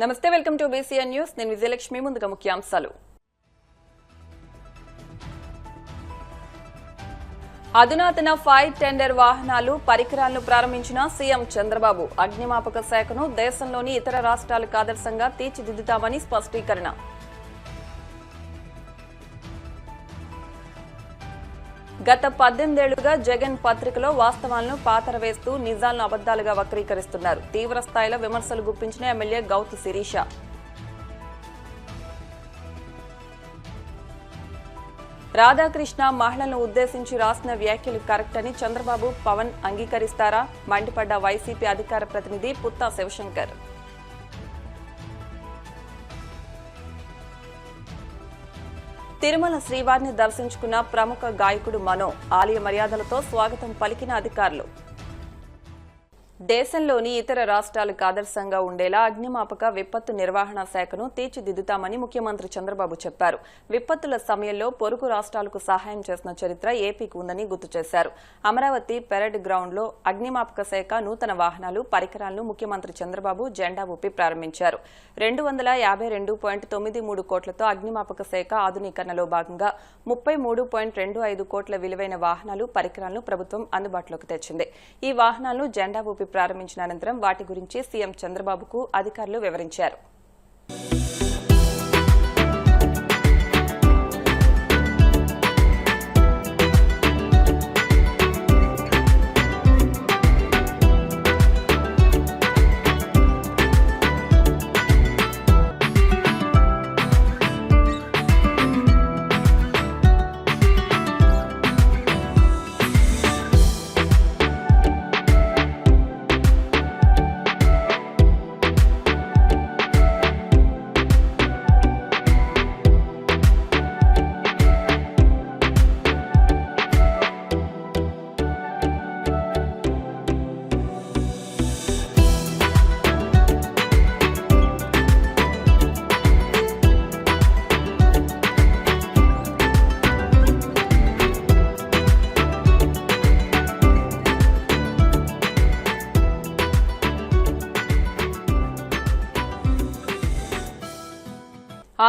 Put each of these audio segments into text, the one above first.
నమస్తే, welcome to BCN news. నేను విజయలక్ష్మి. ముందుగా ముఖ్యాంశాలు. అధునాతన ఫైర్ టెండర్ వాహనాలు పరికరాలను ప్రారంభించిన సీఎం చంద్రబాబు. అగ్నిమాపక శాఖను దేశంలోని ఇతర రాష్ట్రాలకు ఆదర్శంగా తీర్చిదిద్దుతామని స్పష్టీకరణ. గత 18 ఏళ్లుగా జగన్ పత్రికలో వాస్తవాలను పాతర వేస్తూ నిజాలను అబద్దాలుగా వక్రీకరిస్తున్నారు. తీవ్ర స్థాయిలో విమర్శలు గుప్పించిన ఎమ్మెల్యే గౌతు శిరీష. రాధాకృష్ణ మహిళలను ఉద్దేశించి రాసిన వ్యాఖ్యలు కరెక్ట్ అని చంద్రబాబు, పవన్ అంగీకరిస్తారా? మండిపడ్డ వైసీపీ అధికార ప్రతినిధి పుత్తా శివశంకర్. తిరుమల శ్రీవారిని దర్శించుకున్న ప్రముఖ గాయకుడు మనో. ఆలయ మర్యాదలతో స్వాగతం పలికిన అధికారులు. దేశంలోని ఇతర రాష్ట్రాలకు ఆదర్శంగా ఉండేలా అగ్నిమాపక విపత్తు నిర్వహణ శాఖను తీర్చిదిద్దుతామని ముఖ్యమంత్రి చంద్రబాబు చెప్పారు. విపత్తుల సమయంలో పొరుగు రాష్ట్రాలకు సహాయం చేసిన చరిత్ర ఏపీకి ఉందని గుర్తు చేశారు. అమరావతి పెరేడ్ గ్రౌండ్ లో అగ్నిమాపక శాఖ నూతన వాహనాలు, పరికరాలను ముఖ్యమంత్రి చంద్రబాబు జెండా ఊపి ప్రారంభించారు. 252.93 కోట్లతో అగ్నిమాపక శాఖ ఆధునీకరణలో భాగంగా 33.25 కోట్ల విలువైన వాహనాలు, పరికరాలను ప్రభుత్వం అందుబాటులోకి తెచ్చింది. ఈ వాహనాలను జెండా ఊపి ప్రారంభించిన అనంతరం వాటి గురించి సీఎం చంద్రబాబుకు అధికారులు వివరించారు.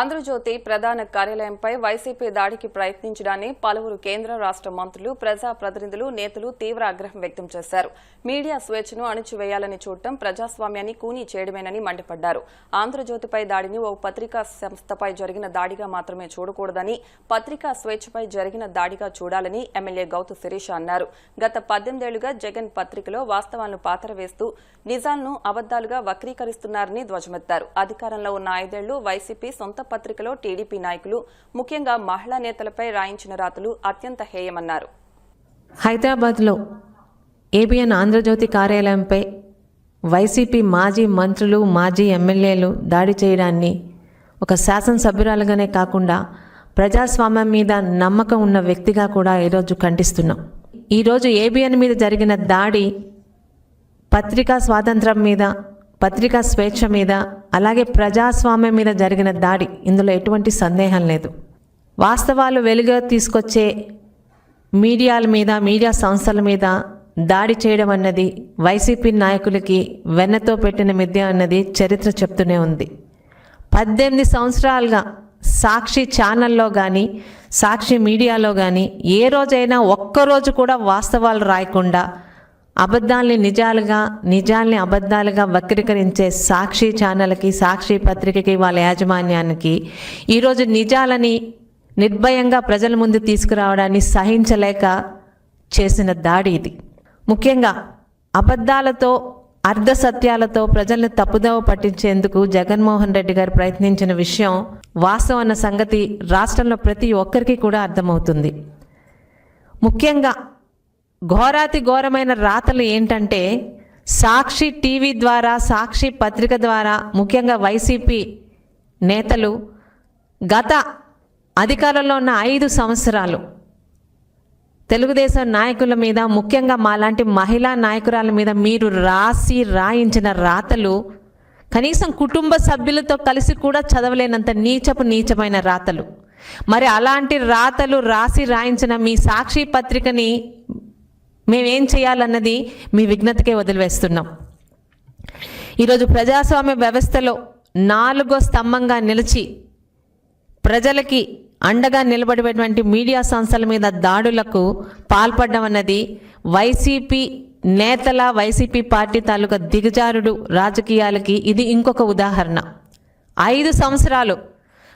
ఆంధ్రజ్యోతి ప్రధాన కార్యాలయంపై వైసీపీ దాడికి ప్రయత్నించడాన్ని పలువురు కేంద్ర రాష్ట మంత్రులు, ప్రజాప్రతినిధులు, నేతలు తీవ్ర ఆగ్రహం వ్యక్తం చేశారు. మీడియా స్వేచ్ఛను అణచివేయాలని చూడటం ప్రజాస్వామ్యాన్ని కూనీ చేయడమేనని మండిపడ్డారు. ఆంధ్రజ్యోతిపై దాడిని ఓ పత్రికా సంస్థపై జరిగిన దాడిగా మాత్రమే చూడకూడదని, పత్రికా స్వేచ్ఛపై జరిగిన దాడిగా చూడాలని ఎమ్మెల్యే గౌతు శిరీష అన్నారు. గత 18 ఏళ్లుగా జగన్ పత్రికలో వాస్తవాలను పాతర వేస్తూ నిజాలను అబద్దాలుగా వక్రీకరిస్తున్నారని ధ్వజమెత్తారు. అధికారంలో ఉన్న 5 ఏళ్లు వైసీపీ సొంత పత్రికలో టీడీపీ నాయకులు, ముఖ్యంగా మహిళా నేతలపై రాయించిన రాతలు అత్యంత హేయమన్నారు. హైదరాబాద్లో ఏబిఎన్ ఆంధ్రజ్యోతి కార్యాలయంపై వైసీపీ మాజీ మంత్రులు, మాజీ ఎమ్మెల్యేలు దాడి చేయడాన్ని ఒక శాసనసభ్యురాలుగానే కాకుండా ప్రజాస్వామ్యం మీద నమ్మకం ఉన్న వ్యక్తిగా కూడా ఈరోజు ఖండిస్తున్నాం. ఈరోజు ఏబిఎన్ మీద జరిగిన దాడి పత్రికా స్వాతంత్రం మీద, పత్రికా స్వేచ్ఛ మీద, అలాగే ప్రజాస్వామ్యం మీద జరిగిన దాడి. ఇందులో ఎటువంటి సందేహం లేదు. వాస్తవాలు వెలుగు తీసుకొచ్చే మీడియాల మీద, మీడియా సంస్థల మీద దాడి చేయడం అన్నది వైసీపీ నాయకులకి వెన్నతో పెట్టిన మిథ్య అన్నది చరిత్ర చెప్తూనే ఉంది. 18 సంవత్సరాలుగా సాక్షి ఛానల్లో కానీ, సాక్షి మీడియాలో కానీ ఏ రోజైనా ఒక్కరోజు కూడా వాస్తవాలు రాయకుండా అబద్ధాల్ని నిజాలుగా, నిజాల్ని అబద్ధాలుగా వక్రీకరించే సాక్షి ఛానల్కి, సాక్షి పత్రికకి, వాళ్ళ యాజమాన్యానికి ఈరోజు నిజాలని నిర్భయంగా ప్రజల ముందు తీసుకురావడాన్ని సహించలేక చేసిన దాడి ఇది. ముఖ్యంగా అబద్ధాలతో, అర్ధసత్యాలతో ప్రజల్ని తప్పుదోవ పట్టించేందుకు జగన్మోహన్ రెడ్డి గారు ప్రయత్నించిన విషయం వాస్తవం అన్న సంగతి రాష్ట్రంలో ప్రతి ఒక్కరికి కూడా అర్థమవుతుంది. ముఖ్యంగా ఘోరాతి ఘోరమైన రాతలు ఏంటంటే, సాక్షి టీవీ ద్వారా, సాక్షి పత్రిక ద్వారా ముఖ్యంగా వైసీపీ నేతలు గత అధికారంలో ఉన్న 5 సంవత్సరాలు తెలుగుదేశం నాయకుల మీద, ముఖ్యంగా మాలాంటి మహిళా నాయకురాల మీద మీరు రాయించిన రాతలు కనీసం కుటుంబ సభ్యులతో కలిసి కూడా చదవలేనంత నీచమైన రాతలు. మరి అలాంటి రాతలు రాయించిన మీ సాక్షి పత్రికని మేమేం చేయాలన్నది మీ విజ్ఞతకే వదిలివేస్తున్నాం. ఈరోజు ప్రజాస్వామ్య వ్యవస్థలో నాలుగో స్తంభంగా నిలిచి ప్రజలకి అండగా నిలబడేటువంటి మీడియా సంస్థల మీద దాడులకు పాల్పడడం అన్నది వైసీపీ నేతల వైసీపీ పార్టీ తాలూకా దిగజారుడు రాజకీయాలకి ఇది ఇంకొక ఉదాహరణ. 5 సంవత్సరాలు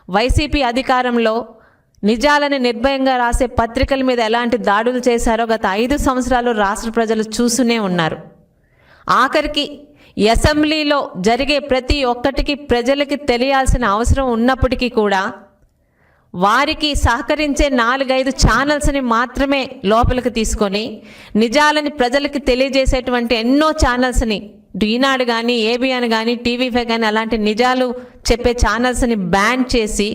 వైసీపీ అధికారంలో నిజాలని నిర్భయంగా రాసే పత్రికల మీద ఎలాంటి దాడులు చేశారో గత 5 సంవత్సరాలు రాష్ట్ర ప్రజలు చూస్తూనే ఉన్నారు. ఆఖరికి అసెంబ్లీలో జరిగే ప్రతి ఒక్కటికి ప్రజలకి తెలియాల్సిన అవసరం ఉన్నప్పటికీ కూడా వారికి సహకరించే 4-5 ఛానల్స్ని మాత్రమే లోపలికి తీసుకొని నిజాలని ప్రజలకి తెలియజేసేటువంటి ఎన్నో ఛానల్స్ని ఈనాడు కానీ ఏబిఎన్ కానీ టీవీ5 కానీ అలాంటి నిజాలు చెప్పే ఛానల్స్ని బ్యాన్ చేసి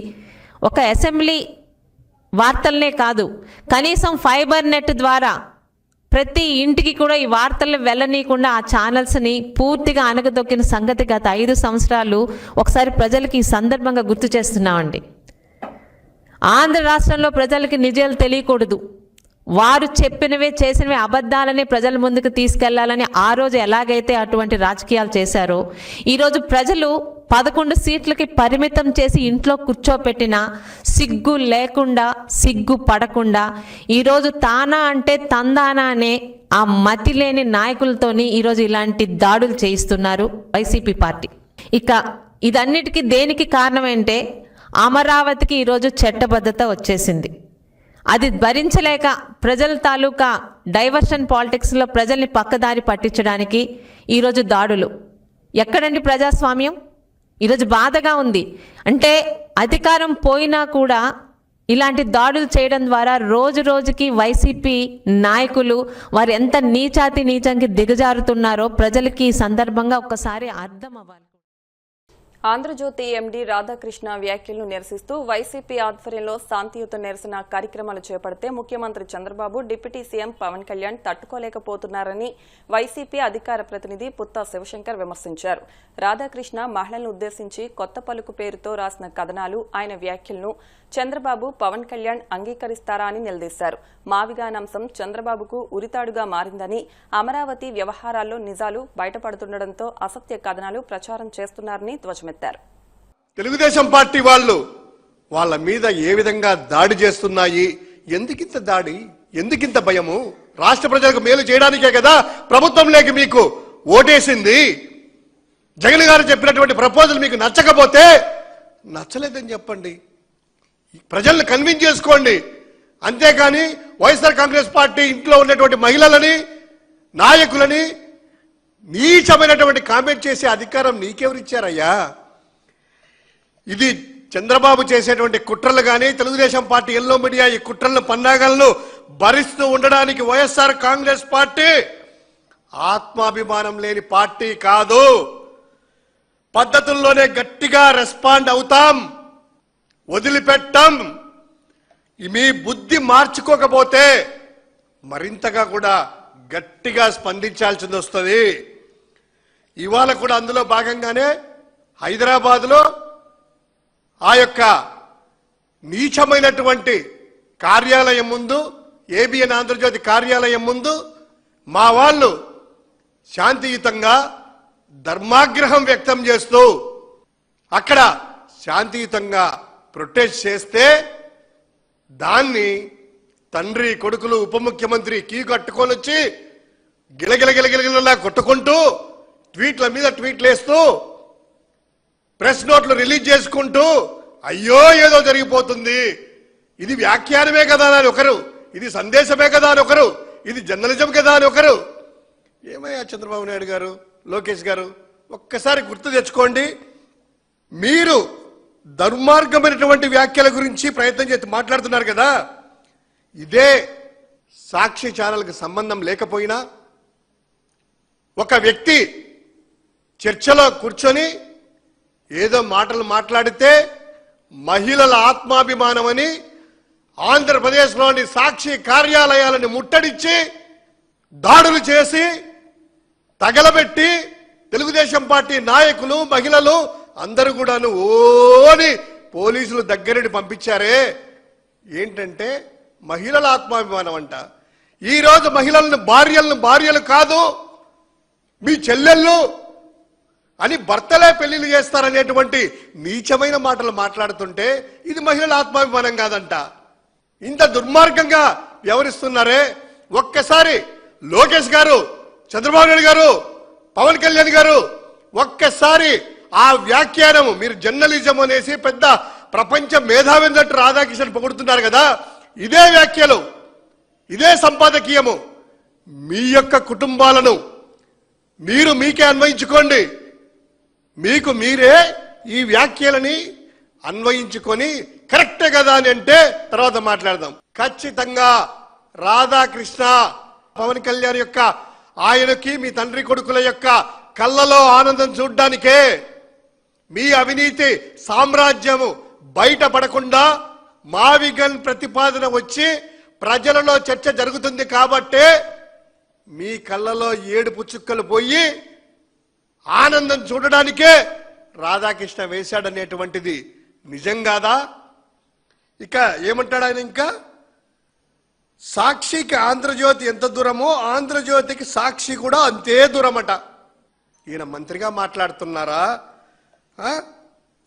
ఒక అసెంబ్లీ వార్తలనే కాదు కనీసం ఫైబర్ నెట్ ద్వారా ప్రతి ఇంటికి కూడా ఈ వార్తలు వెళ్ళనీయకుండా ఆ ఛానల్స్ని పూర్తిగా అణగదొక్కిన సంగతి గత 5 సంవత్సరాలు ఒకసారి ప్రజలకి ఈ సందర్భంగా గుర్తు చేస్తున్నామండి. ఆంధ్ర రాష్ట్రంలో ప్రజలకి నిజాలు తెలియకూడదు, వారు చెప్పినవే చేసినవే అబద్ధాలని ప్రజల ముందుకు తీసుకెళ్లాలని ఆ రోజు ఎలాగైతే అటువంటి రాజకీయాలు చేశారో ఈరోజు ప్రజలు 11 సీట్లకి పరిమితం చేసి ఇంట్లో కూర్చోపెట్టినా సిగ్గు లేకుండా సిగ్గు పడకుండా ఈరోజు తానా అంటే తందానా అనే ఆ మతి లేని నాయకులతోని ఈరోజు ఇలాంటి దాడులు చేయిస్తున్నారు వైసీపీ పార్టీ. ఇక ఇదన్నిటికీ దేనికి కారణం అంటే అమరావతికి ఈరోజు చట్టబద్ధత వచ్చేసింది. అది భరించలేక ప్రజల తాలూకా డైవర్షన్ పాలిటిక్స్లో ప్రజల్ని పక్కదారి పట్టించడానికి ఈరోజు దాడులు. ఎక్కడండి ప్రజాస్వామ్యం? ఈరోజు బాధగా ఉంది. అంటే అధికారం పోయినా కూడా ఇలాంటి దాడులు చేయడం ద్వారా రోజు రోజుకి వైసీపీ నాయకులు వారు ఎంత నీచాతి నీచంకి దిగజారుతున్నారో ప్రజలకి ఈ సందర్భంగా ఒక్కసారి అర్థం అవ్వాలి. ఆంధ్రజ్యోతి ఎండీ రాధాకృష్ణ వ్యాఖ్యలను నిరసిస్తూ వైసీపీ ఆధ్వర్యంలో శాంతియుత నిరసన కార్యక్రమాలు చేపడితే ముఖ్యమంత్రి చంద్రబాబు డిప్యూటీ సీఎం పవన్ కళ్యాణ్ తట్టుకోలేకపోతున్నారని వైసీపీ అధికార ప్రతినిధి పుత్తా శివశంకర్ విమర్శించారు. రాధాకృష్ణ మహిళలను ఉద్దేశించి కొత్త పలుకు పేరుతో రాసిన కథనాలు, ఆయన వ్యాఖ్యలను చంద్రబాబు పవన్ కళ్యాణ్ అంగీకరిస్తారా అని నిలదీశారు. మావిగానంశం చంద్రబాబుకు ఉరితాడుగా మారిందని, అమరావతి వ్యవహారాల్లో నిజాలు బయటపడుతుండటంతో అసత్య కథనాలు ప్రచారం చేస్తున్నారని ధ్వజమెత్తారు. తెలుగుదేశం పార్టీ వాళ్ళ మీద ఏ విధంగా దాడి చేస్తున్నాయి, ఎందుకింత దాడి, ఎందుకింత భయము? రాష్ట్ర ప్రజలకు మేలు చేయడానికే కదా ప్రభుత్వంలోకి మీకు ఓటేసింది. జగన్ గారు చెప్పినటువంటి ప్రపోజల్ మీకు నచ్చకపోతే నచ్చలేదని చెప్పండి, ప్రజల్ని కన్విన్స్ చేసుకోండి. అంతేకాని వైఎస్ఆర్ కాంగ్రెస్ పార్టీ ఇంట్లో ఉన్నటువంటి మహిళలని నాయకులని నీచమైనటువంటి కామెంట్ చేసే అధికారం నీకెవరిచ్చారయ్యా? ఇది చంద్రబాబు చేసేటువంటి కుట్రలు కానీ తెలుగుదేశం పార్టీ ఎల్లో మీడియా ఈ కుట్రలను పన్నాగాలను భరిస్తూ ఉండడానికి వైఎస్ఆర్ కాంగ్రెస్ పార్టీ ఆత్మాభిమానం లేని పార్టీ కాదు. పద్ధతుల్లోనే గట్టిగా రెస్పాండ్ అవుతాం, వదిలిపెట్టాం. మీ బుద్ధి మార్చుకోకపోతే మరింతగా కూడా గట్టిగా స్పందించాల్సింది వస్తుంది. ఇవాళ కూడా అందులో భాగంగానే హైదరాబాద్లో ఆ యొక్క నీచమైనటువంటి కార్యాలయం ముందు, ఏబిఎన్ ఆంధ్రజ్యోతి కార్యాలయం ముందు మా వాళ్ళు శాంతియుతంగా ధర్మాగ్రహం వ్యక్తం చేస్తూ అక్కడ శాంతియుతంగా ప్రొటెస్ట్ చేస్తే దాన్ని తండ్రి కొడుకులు ఉప ముఖ్యమంత్రి కీ కట్టుకొని వచ్చి గిలగిలగిలగిలగిలా కొట్టుకుంటూ ట్వీట్ల మీద ట్వీట్లు వేస్తూ ప్రెస్ నోట్లు రిలీజ్ చేసుకుంటూ అయ్యో ఏదో జరిగిపోతుంది, ఇది వ్యాఖ్యానమే కదా అని ఒకరు, ఇది సందేశమే కదా అని ఒకరు, ఇది జర్నలిజం కదా అని ఒకరు. ఏమయ్యా చంద్రబాబు నాయుడు గారు, లోకేష్ గారు, ఒక్కసారి గుర్తు తెచ్చుకోండి. మీరు దుర్మార్గమైనటువంటి వ్యాఖ్యల గురించి ప్రయత్నం చేసి మాట్లాడుతున్నారు కదా, ఇదే సాక్షి ఛానల్కి సంబంధం లేకపోయినా ఒక వ్యక్తి చర్చలో కూర్చొని ఏదో మాటలు మాట్లాడితే మహిళల ఆత్మాభిమానమని ఆంధ్రప్రదేశ్లోని సాక్షి కార్యాలయాలను ముట్టడించి దాడులు చేసి తగలబెట్టి తెలుగుదేశం పార్టీ నాయకులు మహిళలు అందరూ కూడాను ఓని పోలీసులు దగ్గరని పంపించారే. ఏంటంటే మహిళల ఆత్మాభిమానం అంట. ఈరోజు మహిళలను భార్యలు కాదు మీ చెల్లెళ్ళు అని భర్తలే పెళ్లిళ్ళు చేస్తారనేటువంటి నీచమైన మాటలు మాట్లాడుతుంటే ఇది మహిళల ఆత్మాభిమానం కాదంట. ఇంత దుర్మార్గంగా వ్యవహరిస్తున్నారే. ఒక్కసారి లోకేష్ గారు, చంద్రబాబు నాయుడు గారు, పవన్ కళ్యాణ్ గారు ఒక్కసారి ఆ వ్యాఖ్యానం, మీరు జర్నలిజం అనేసి పెద్ద ప్రపంచ మేధావిన్నట్టు రాధాకృష్ణ పొగుడుతున్నారు కదా, ఇదే వ్యాఖ్యలు, ఇదే సంపాదకీయము మీ యొక్క కుటుంబాలను మీకే అన్వయించుకోండి. మీకు మీరే ఈ వ్యాఖ్యలని అన్వయించుకొని కరెక్టే కదా అని అంటే తర్వాత మాట్లాడదాం. ఖచ్చితంగా రాధాకృష్ణ, పవన్ కళ్యాణ్ యొక్క ఆయనకి మీ తండ్రి కొడుకుల యొక్క కళ్ళలో ఆనందం చూడ్డానికే మీ అవినీతి సామ్రాజ్యము బయటపడకుండా మావిగన్ ప్రతిపాదన వచ్చి ప్రజలలో చర్చ జరుగుతుంది కాబట్టే మీ కళ్ళలో ఏడుపు చుక్కలు పోయి ఆనందం చూడడానికే రాధాకృష్ణ వేశాడనేటువంటిది నిజం కాదా? ఇక ఏమంటాడు ఆయన, ఇంకా సాక్షికి ఆంధ్రజ్యోతి ఎంత దూరమో ఆంధ్రజ్యోతికి సాక్షి కూడా అంతే దూరమట. ఈయన మంత్రిగా మాట్లాడుతున్నారా?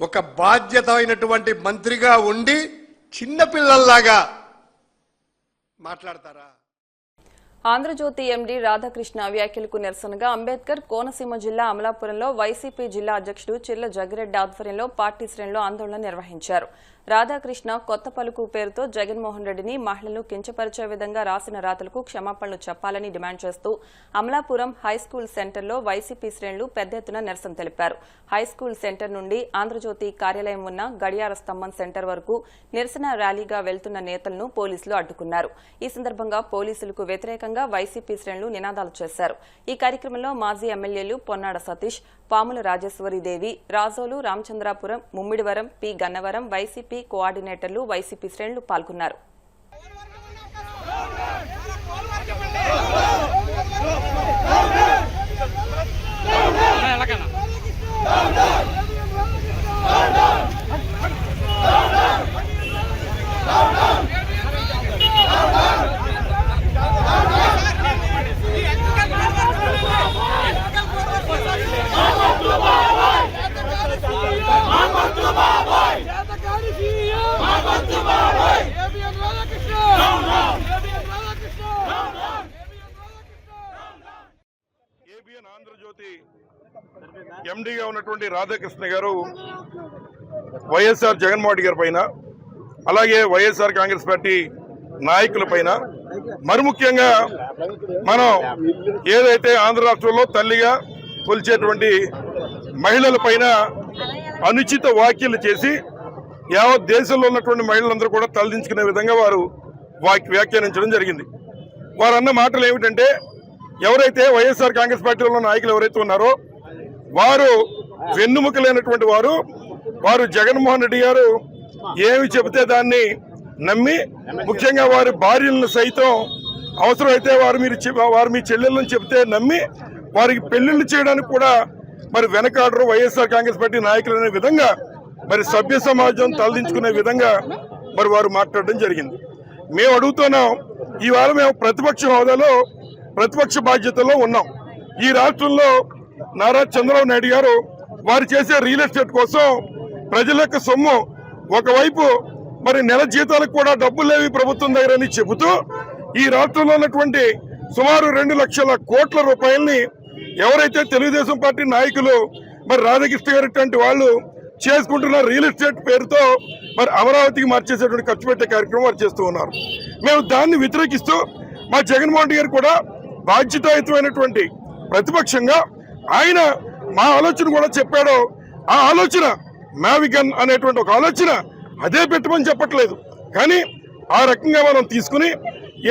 ఒక బాధ్యత అయినటువంటి మంత్రిగా ఉండి చిన్నపిల్లల్లాగా మాట్లాడతారా? ఆంధ్రజ్యోతి ఎండీ రాధాకృష్ణ వ్యాఖ్యలకు నిరసనగా అంబేద్కర్ కోనసీమ జిల్లా అమలాపురంలో వైసీపీ జిల్లా అధ్యక్షుడు చిర్ల జగ్గిరెడ్డి ఆధ్వర్యంలో పార్టీ శ్రేణులు ఆందోళన నిర్వహించారు. రాధాకృష్ణ కొత్త పలుకు పేరుతో జగన్మోహన్ రెడ్డిని మహిళలను కించపరిచే విధంగా రాసిన రాతలకు క్షమాపణలు చెప్పాలని డిమాండ్ చేస్తూ అమలాపురం హైస్కూల్ సెంటర్లో వైసీపీ శ్రేణులు పెద్ద ఎత్తున నిరసన తెలిపారు. హైస్కూల్ సెంటర్ నుండి ఆంధ్రజ్యోతి కార్యాలయం ఉన్న గడియార స్తంభం సెంటర్ వరకు నిరసన ర్యాలీగా వెళ్తున్న నేతలను పోలీసులు అడ్డుకున్నారు. ఈ సందర్భంగా పోలీసులకు వ్యతిరేకంగా వైసీపీ శ్రేణులు నినాదాలు చేశారు. ఈ కార్యక్రమంలో మాజీ ఎమ్మెల్యేలు పొన్నాడ సతీష్, పాముల రాజేశ్వరీదేవి, రాజోలు, రామచంద్రాపురం, ముమ్మిడివరం, పి గన్నవరం వైసీపీ కోఆర్డినేటర్లు, వైసీపీ శ్రేణులు పాల్గొన్నారు. ఆంధ్రజ్యోతి ఎండీగా ఉన్నటువంటి రాధాకృష్ణ గారు వైఎస్ఆర్ జగన్మోహన్ రెడ్డి గారి పైన, అలాగే వైఎస్ఆర్ కాంగ్రెస్ పార్టీ నాయకుల పైన, మరి ముఖ్యంగా మనం ఏదైతే ఆంధ్ర రాష్ట్రంలో తల్లిగా కొలిచేటువంటి మహిళల పైన అనుచిత వ్యాఖ్యలు చేసి యావత్ దేశంలో ఉన్నటువంటి మహిళలందరూ కూడా తలదించుకునే విధంగా వారు వ్యాఖ్యానించడం జరిగింది. వారు అన్న మాటలు ఏమిటంటే, ఎవరైతే వైఎస్ఆర్ కాంగ్రెస్ పార్టీలో నాయకులు ఎవరైతే ఉన్నారో వారు వెన్నుముకలేనటువంటి వారు జగన్మోహన్ రెడ్డి గారు ఏమి చెబితే దాన్ని నమ్మి, ముఖ్యంగా వారి భార్యలను సైతం అవసరమైతే వారు మీ చెల్లెళ్ళని చెబితే నమ్మి వారికి పెళ్లిళ్ళు చేయడానికి కూడా మరి వెనకాడరు వైఎస్ఆర్ కాంగ్రెస్ పార్టీ నాయకులు అనే విధంగా, మరి సభ్య సమాజం తలదించుకునే విధంగా మరి వారు మాట్లాడడం జరిగింది. మేము అడుగుతున్నాం, ఇవాళ మేము ప్రతిపక్ష హోదాలో ప్రతిపక్ష బాధ్యతలో ఉన్నాం. ఈ రాష్ట్రంలో నారా చంద్రబాబు నాయుడు గారు వారు చేసే రియల్ ఎస్టేట్ కోసం ప్రజల యొక్క సొమ్ము, ఒకవైపు మరి నెల జీతాలకు కూడా డబ్బులు లేవి ప్రభుత్వం దగ్గర అని చెబుతూ ఈ రాష్ట్రంలో ఉన్నటువంటి సుమారు 2 లక్షల కోట్ల రూపాయల్ని ఎవరైతే తెలుగుదేశం పార్టీ నాయకులు మరి రాధాకృష్ణ గారి వాళ్ళు చేసుకుంటున్న రియల్ ఎస్టేట్ పేరుతో మరి అమరావతికి మార్చేసేటువంటి ఖర్చు పెట్టే కార్యక్రమం వారు చేస్తూ ఉన్నారు. మేము దాన్ని వ్యతిరేకిస్తూ మా జగన్మోహన్ రెడ్డి గారు కూడా బాధ్యతాయుతమైనటువంటి ప్రతిపక్షంగా ఆయన మా ఆలోచన కూడా చెప్పాడో ఆ ఆలోచన మావిగన్ అనేటువంటి ఒక ఆలోచన అదే పెట్టమని చెప్పట్లేదు, కానీ ఆ రకంగా మనం తీసుకుని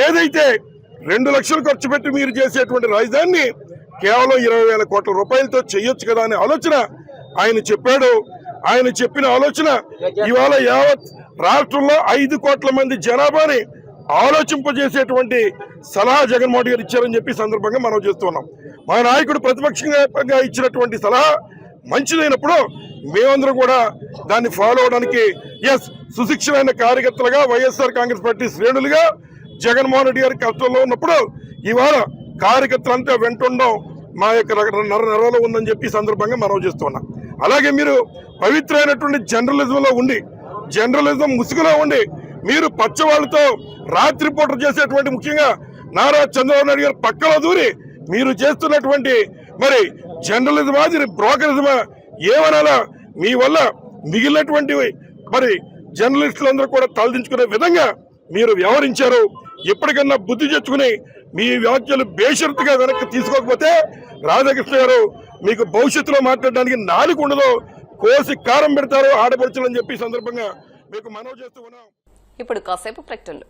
ఏదైతే 2 లక్షలు ఖర్చు పెట్టి మీరు చేసేటువంటి రాజధానిని కేవలం 20,000 కోట్ల రూపాయలతో చేయొచ్చు కదా అనే ఆలోచన ఆయన చెప్పాడు. ఆయన చెప్పిన ఆలోచన ఇవాళ యావత్ రాష్ట్రంలో 5 కోట్ల మంది జనాభాని ఆలోచింపజేసేటువంటి సలహా జగన్మోహన్ గారు ఇచ్చారని చెప్పి సందర్భంగా మనం చేస్తున్నాం. మా నాయకుడు ప్రతిపక్షంగా ఇచ్చినటువంటి సలహా మంచిదైనప్పుడు మేమందరం కూడా దాన్ని ఫాలో అవడానికి సుశిక్షణైన కార్యకర్తలుగా వైఎస్ఆర్ కాంగ్రెస్ పార్టీ శ్రేణులుగా జగన్మోహన్ రెడ్డి గారి కష్టంలో ఉన్నప్పుడు ఇవాళ కార్యకర్తలంతా వెంటుండడం మా యొక్క నరలో ఉందని చెప్పి ఈ సందర్భంగా మనవి చేస్తున్నా. అలాగే మీరు పవిత్రమైనటువంటి జర్నలిజం ముసుగులో ఉండి మీరు పచ్చవాళ్ళతో రాత్రిపూట చేసేటువంటి, ముఖ్యంగా నారా చంద్రబాబు నాయుడు గారు పక్కలో దూరి మీరు చేస్తున్నటువంటి మరి జర్నలిజం మాదిరి బ్రోకరిజమా ఏమనాలా, మీ వల్ల మిగిలినటువంటి మరి జర్నలిస్టులందరూ కూడా తలదించుకునే విధంగా మీరు వ్యవహరించారు. ఎప్పటికన్నా బుద్ధి తెచ్చుకుని మీ వ్యాఖ్యలు బేషరతుగా వెనక్కి తీసుకోకపోతే రాధాకృష్ణ గారు మీకు భవిష్యత్తులో మాట్లాడడానికి నాలుగు ఉండదు, కోసి కారం పెడతారు ఆడపడుచులని చెప్పి సందర్భంగా మీకు మనవి చేస్తూ ఉన్నాం. ఇప్పుడు కాసేపు ప్రకటనలు.